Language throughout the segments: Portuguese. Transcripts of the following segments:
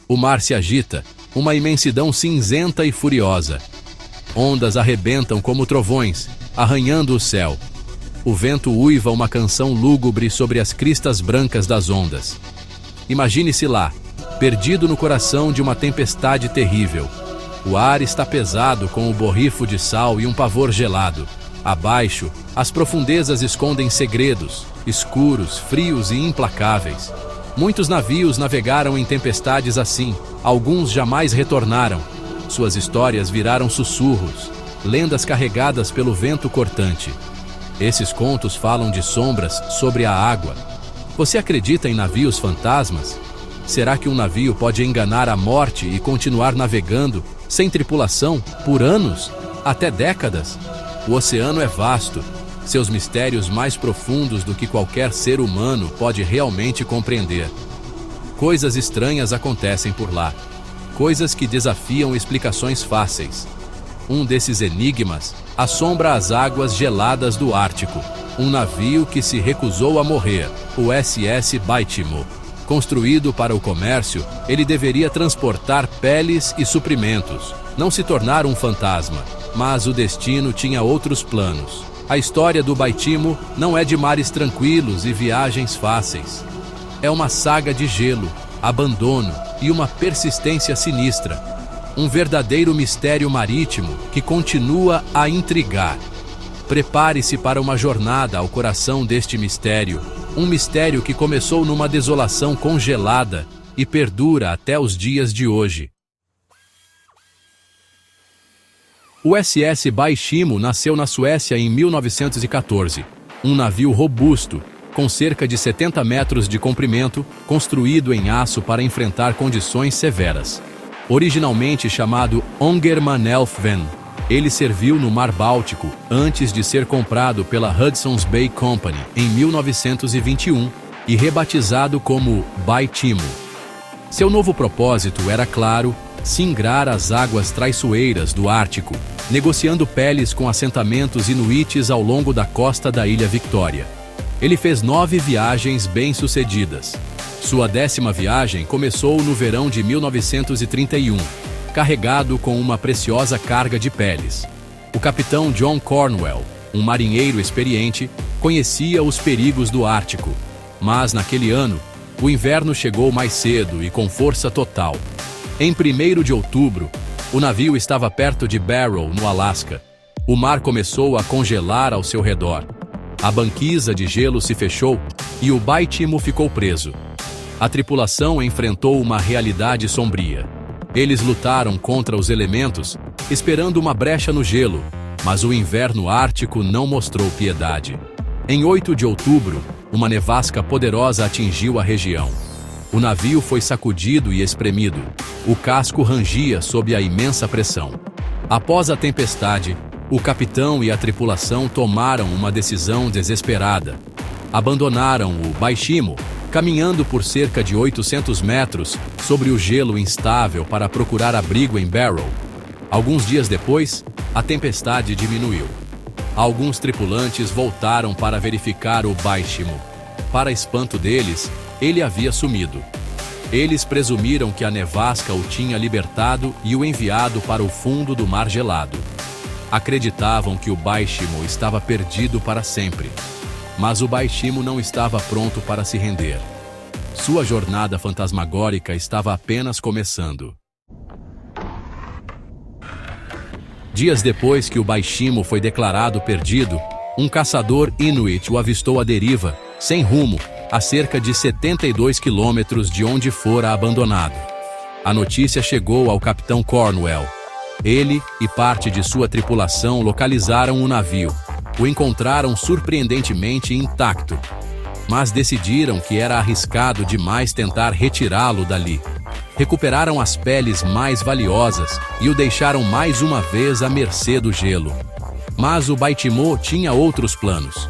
O mar se agita, uma imensidão cinzenta e furiosa. Ondas arrebentam como trovões, arranhando o céu. O vento uiva uma canção lúgubre sobre as cristas brancas das ondas. Imagine-se lá, perdido no coração de uma tempestade terrível. O ar está pesado com o borrifo de sal e um pavor gelado. Abaixo, as profundezas escondem segredos, escuros, frios e implacáveis. Muitos navios navegaram em tempestades assim, alguns jamais retornaram. Suas histórias viraram sussurros, lendas carregadas pelo vento cortante. Esses contos falam de sombras sobre a água. Você acredita em navios fantasmas? Será que um navio pode enganar a morte e continuar navegando, sem tripulação, por anos, até décadas? O oceano é vasto, seus mistérios mais profundos do que qualquer ser humano pode realmente compreender. Coisas estranhas acontecem por lá, coisas que desafiam explicações fáceis. Um desses enigmas assombra as águas geladas do Ártico. Um navio que se recusou a morrer, o SS Baltimore. Construído para o comércio, ele deveria transportar peles e suprimentos, não se tornar um fantasma. Mas o destino tinha outros planos. A história do Baltimore não é de mares tranquilos e viagens fáceis. É uma saga de gelo, abandono e uma persistência sinistra. Um verdadeiro mistério marítimo que continua a intrigar. Prepare-se para uma jornada ao coração deste mistério. Um mistério que começou numa desolação congelada e perdura até os dias de hoje. O SS Baltimore nasceu na Suécia em 1914. Um navio robusto, com cerca de 70 metros de comprimento, construído em aço para enfrentar condições severas. Originalmente chamado Ångermanälven, ele serviu no Mar Báltico antes de ser comprado pela Hudson's Bay Company em 1921 e rebatizado como Baltimore. Seu novo propósito era claro: singrar as águas traiçoeiras do Ártico, negociando peles com assentamentos inuites ao longo da costa da Ilha Victoria. Ele fez 9 viagens bem-sucedidas. Sua 10ª viagem começou no verão de 1931, carregado com uma preciosa carga de peles. O capitão John Cornwell, um marinheiro experiente, conhecia os perigos do Ártico. Mas naquele ano, o inverno chegou mais cedo e com força total. Em 1º de outubro, o navio estava perto de Barrow, no Alasca. O mar começou a congelar ao seu redor. A banquisa de gelo se fechou e o Baltimore ficou preso. A tripulação enfrentou uma realidade sombria. Eles lutaram contra os elementos, esperando uma brecha no gelo, mas o inverno ártico não mostrou piedade. Em 8 de outubro, uma nevasca poderosa atingiu a região. O navio foi sacudido e espremido. O casco rangia sob a imensa pressão. Após a tempestade, o capitão e a tripulação tomaram uma decisão desesperada. Abandonaram o Baltimore, caminhando por cerca de 800 metros sobre o gelo instável para procurar abrigo em Barrow. Alguns dias depois, a tempestade diminuiu. Alguns tripulantes voltaram para verificar o Baltimore. Para espanto deles, ele havia sumido. Eles presumiram que a nevasca o tinha libertado e o enviado para o fundo do mar gelado. Acreditavam que o Baltimore estava perdido para sempre. Mas o Baltimore não estava pronto para se render. Sua jornada fantasmagórica estava apenas começando. Dias depois que o Baltimore foi declarado perdido, um caçador inuit o avistou à deriva, sem rumo, a cerca de 72 quilômetros de onde fora abandonado. A notícia chegou ao capitão Cornwell. Ele e parte de sua tripulação localizaram o navio. O encontraram surpreendentemente intacto, mas decidiram que era arriscado demais tentar retirá-lo dali. Recuperaram as peles mais valiosas e o deixaram mais uma vez à mercê do gelo. Mas o Baltimore tinha outros planos.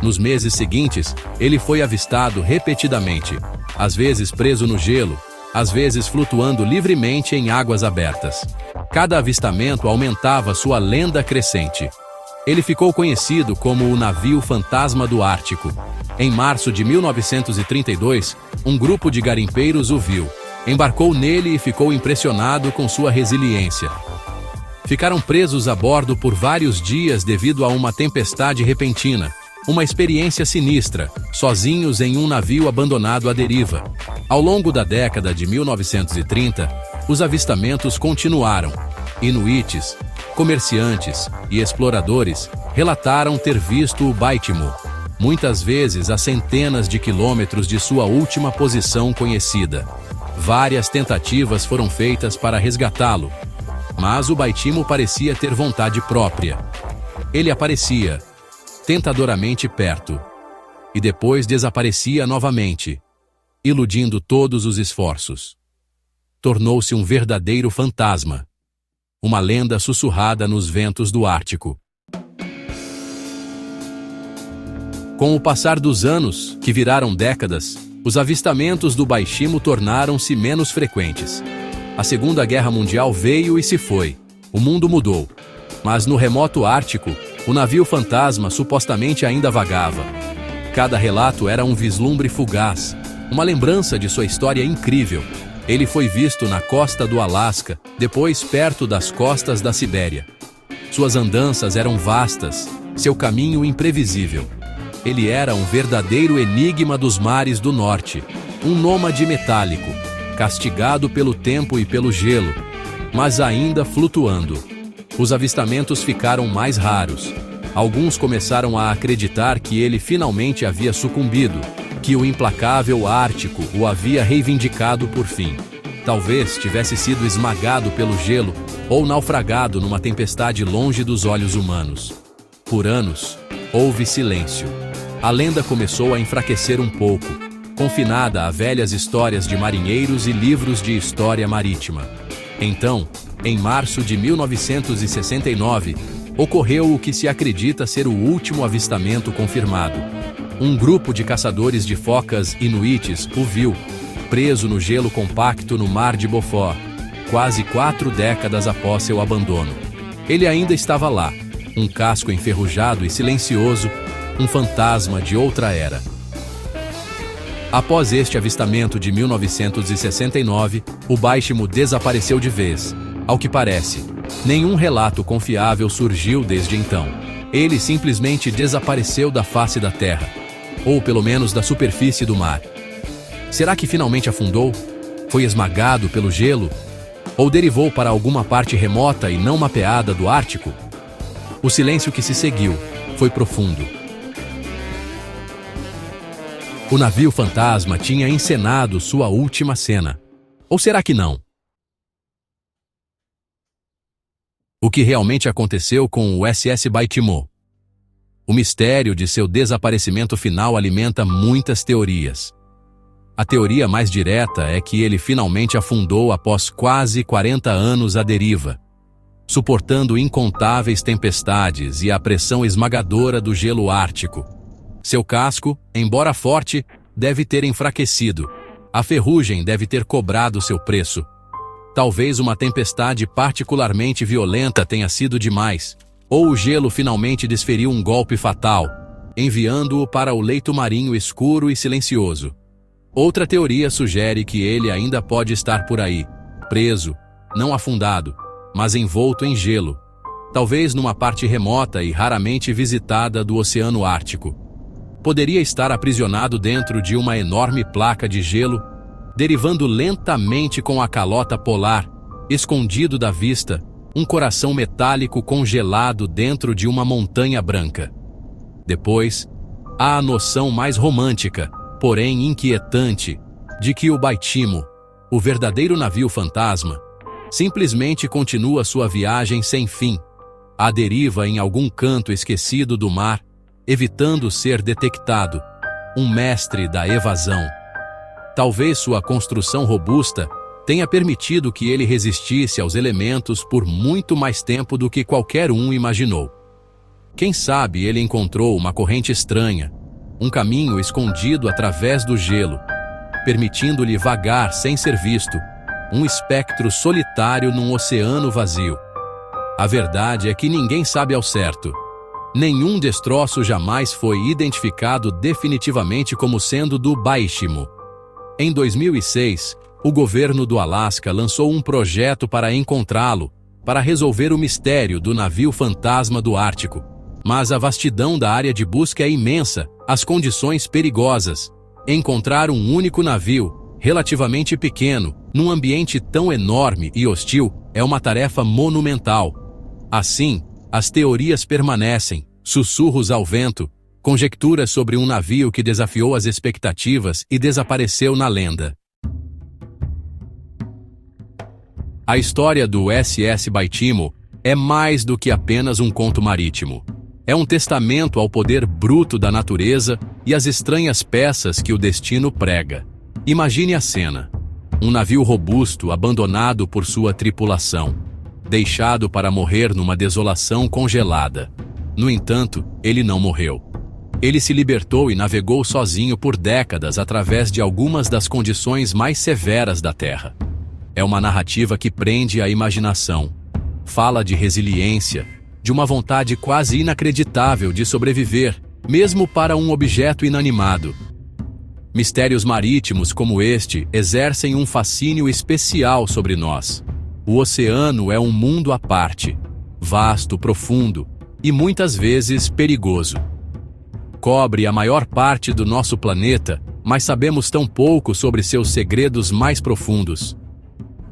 Nos meses seguintes, ele foi avistado repetidamente, às vezes preso no gelo, às vezes flutuando livremente em águas abertas. Cada avistamento aumentava sua lenda crescente. Ele ficou conhecido como o navio fantasma do Ártico. Em março de 1932, um grupo de garimpeiros o viu, Embarcou nele e ficou impressionado com sua resiliência. Ficaram presos a bordo por vários dias devido a uma tempestade repentina, uma experiência sinistra, sozinhos em um navio abandonado à deriva. Ao longo da década de 1930, os avistamentos continuaram. Inuites, comerciantes e exploradores relataram ter visto o Baitimo, muitas vezes a centenas de quilômetros de sua última posição conhecida. Várias tentativas foram feitas para resgatá-lo, mas o Baitimo parecia ter vontade própria. Ele aparecia, tentadoramente perto, e depois desaparecia novamente, iludindo todos os esforços. Tornou-se um verdadeiro fantasma, uma lenda sussurrada nos ventos do Ártico. Com o passar dos anos, que viraram décadas, os avistamentos do Baishimo tornaram-se menos frequentes. A Segunda Guerra Mundial veio e se foi. O mundo mudou. Mas no remoto Ártico, o navio fantasma supostamente ainda vagava. Cada relato era um vislumbre fugaz, uma lembrança de sua história incrível. Ele foi visto na costa do Alasca, depois perto das costas da Sibéria. Suas andanças eram vastas, seu caminho imprevisível. Ele era um verdadeiro enigma dos mares do norte, um nômade metálico, castigado pelo tempo e pelo gelo, mas ainda flutuando. Os avistamentos ficaram mais raros. Alguns começaram a acreditar que ele finalmente havia sucumbido, que o implacável Ártico o havia reivindicado por fim. Talvez tivesse sido esmagado pelo gelo ou naufragado numa tempestade longe dos olhos humanos. Por anos, houve silêncio. A lenda começou a enfraquecer um pouco, confinada a velhas histórias de marinheiros e livros de história marítima. Então, em março de 1969, ocorreu o que se acredita ser o último avistamento confirmado. Um grupo de caçadores de focas inuites o viu, preso no gelo compacto no Mar de Beaufort, quase 4 décadas após seu abandono. Ele ainda estava lá, um casco enferrujado e silencioso, um fantasma de outra era. Após este avistamento de 1969, o Baishimo desapareceu de vez. Ao que parece, nenhum relato confiável surgiu desde então. Ele simplesmente desapareceu da face da Terra, ou pelo menos da superfície do mar. Será que finalmente afundou? Foi esmagado pelo gelo? Ou derivou para alguma parte remota e não mapeada do Ártico? O silêncio que se seguiu foi profundo. O navio fantasma tinha encenado sua última cena. Ou será que não? O que realmente aconteceu com o SS Baitimo? O mistério de seu desaparecimento final alimenta muitas teorias. A teoria mais direta é que ele finalmente afundou após quase 40 anos à deriva, suportando incontáveis tempestades e a pressão esmagadora do gelo ártico. Seu casco, embora forte, deve ter enfraquecido. A ferrugem deve ter cobrado seu preço. Talvez uma tempestade particularmente violenta tenha sido demais, ou o gelo finalmente desferiu um golpe fatal, enviando-o para o leito marinho escuro e silencioso. Outra teoria sugere que ele ainda pode estar por aí, preso, não afundado, mas envolto em gelo, talvez numa parte remota e raramente visitada do Oceano Ártico. Poderia estar aprisionado dentro de uma enorme placa de gelo, derivando lentamente com a calota polar, escondido da vista, um coração metálico congelado dentro de uma montanha branca. Depois, há a noção mais romântica, porém inquietante, de que o Baitimo, o verdadeiro navio fantasma, simplesmente continua sua viagem sem fim, à deriva em algum canto esquecido do mar, evitando ser detectado, um mestre da evasão. Talvez sua construção robusta tenha permitido que ele resistisse aos elementos por muito mais tempo do que qualquer um imaginou. Quem sabe ele encontrou uma corrente estranha, um caminho escondido através do gelo, permitindo-lhe vagar sem ser visto, um espectro solitário num oceano vazio. A verdade é que ninguém sabe ao certo. Nenhum destroço jamais foi identificado definitivamente como sendo do Baishimo. Em 2006, O governo do Alasca lançou um projeto para encontrá-lo, para resolver o mistério do navio fantasma do Ártico. Mas a vastidão da área de busca é imensa, as condições perigosas. Encontrar um único navio, relativamente pequeno, num ambiente tão enorme e hostil, é uma tarefa monumental. Assim, as teorias permanecem, sussurros ao vento, conjecturas sobre um navio que desafiou as expectativas e desapareceu na lenda. A história do SS Baitimo é mais do que apenas um conto marítimo. É um testamento ao poder bruto da natureza e às estranhas peças que o destino prega. Imagine a cena. Um navio robusto abandonado por sua tripulação, deixado para morrer numa desolação congelada. No entanto, ele não morreu. Ele se libertou e navegou sozinho por décadas através de algumas das condições mais severas da Terra. É uma narrativa que prende a imaginação. Fala de resiliência, de uma vontade quase inacreditável de sobreviver, mesmo para um objeto inanimado. Mistérios marítimos como este exercem um fascínio especial sobre nós. O oceano é um mundo à parte, vasto, profundo e muitas vezes perigoso. Cobre a maior parte do nosso planeta, mas sabemos tão pouco sobre seus segredos mais profundos.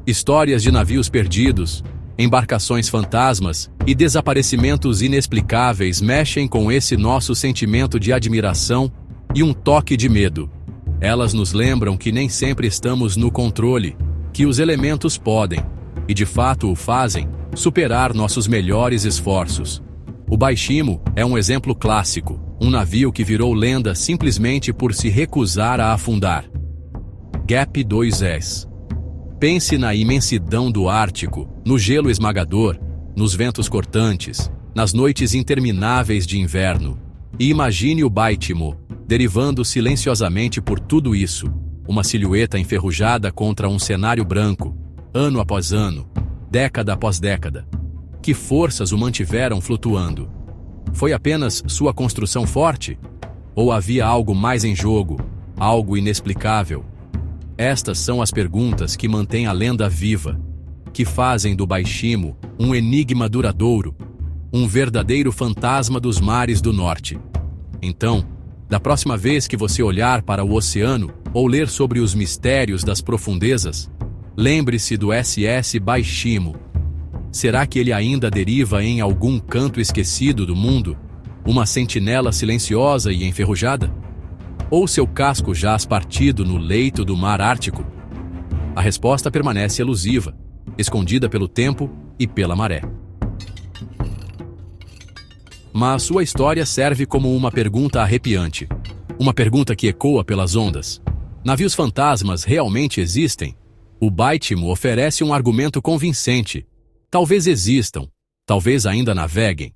Histórias de navios perdidos, embarcações fantasmas e desaparecimentos inexplicáveis mexem com esse nosso sentimento de admiração e um toque de medo. Elas nos lembram que nem sempre estamos no controle, que os elementos podem, e de fato o fazem, superar nossos melhores esforços. O Baishimo é um exemplo clássico, um navio que virou lenda simplesmente por se recusar a afundar. Gap 2S. Pense na imensidão do Ártico, no gelo esmagador, nos ventos cortantes, nas noites intermináveis de inverno. E imagine o Baitimo, derivando silenciosamente por tudo isso, uma silhueta enferrujada contra um cenário branco, ano após ano, década após década. Que forças o mantiveram flutuando? Foi apenas sua construção forte? Ou havia algo mais em jogo, algo inexplicável? Estas são as perguntas que mantêm a lenda viva, que fazem do Baishimo um enigma duradouro, um verdadeiro fantasma dos mares do norte. Então, da próxima vez que você olhar para o oceano ou ler sobre os mistérios das profundezas, lembre-se do SS Baishimo. Será que ele ainda deriva em algum canto esquecido do mundo, uma sentinela silenciosa e enferrujada? Ou seu casco jaz partido no leito do mar Ártico? A resposta permanece elusiva, escondida pelo tempo e pela maré. Mas sua história serve como uma pergunta arrepiante. Uma pergunta que ecoa pelas ondas. Navios fantasmas realmente existem? O Baitimo oferece um argumento convincente. Talvez existam, talvez ainda naveguem,